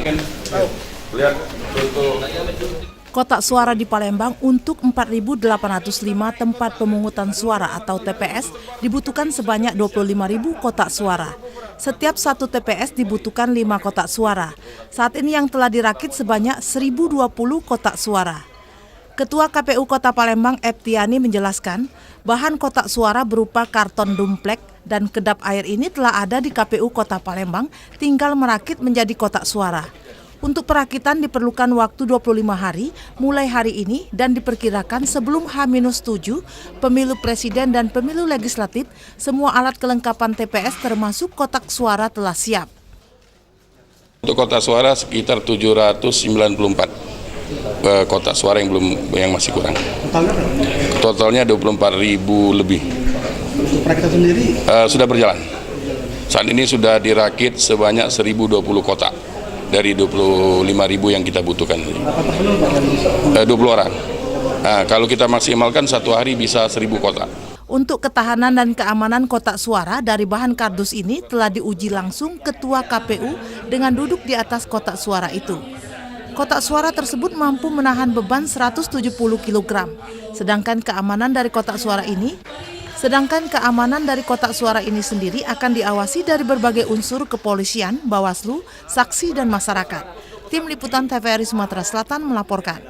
Lihat foto. Kotak suara di Palembang untuk 4.805 tempat pemungutan suara atau TPS dibutuhkan sebanyak 25.000 kotak suara. Setiap satu TPS dibutuhkan 5 kotak suara. Saat ini yang telah dirakit sebanyak 1.020 kotak suara. Ketua KPU Kota Palembang Eptiani menjelaskan, bahan kotak suara berupa karton dumplek dan kedap air ini telah ada di KPU Kota Palembang, tinggal merakit menjadi kotak suara. Untuk perakitan diperlukan waktu 25 hari mulai hari ini dan diperkirakan sebelum H-7, pemilu presiden dan pemilu legislatif, semua alat kelengkapan TPS termasuk kotak suara telah siap. Untuk kotak suara sekitar 794 kotak suara yang masih kurang. Totalnya 24.000 lebih. Perakitan sendiri sudah berjalan. Saat ini sudah dirakit sebanyak 1.020 kotak dari 25.000 yang kita butuhkan. 20 orang. Nah, kalau kita maksimalkan satu hari bisa 1.000 kotak. Untuk ketahanan dan keamanan kotak suara dari bahan kardus ini telah diuji langsung Ketua KPU dengan duduk di atas kotak suara itu. Kotak suara tersebut mampu menahan beban 170 kg. Sedangkan keamanan dari kotak suara ini sendiri akan diawasi dari berbagai unsur kepolisian, Bawaslu, saksi dan masyarakat. Tim Liputan TVRI Sumatera Selatan melaporkan.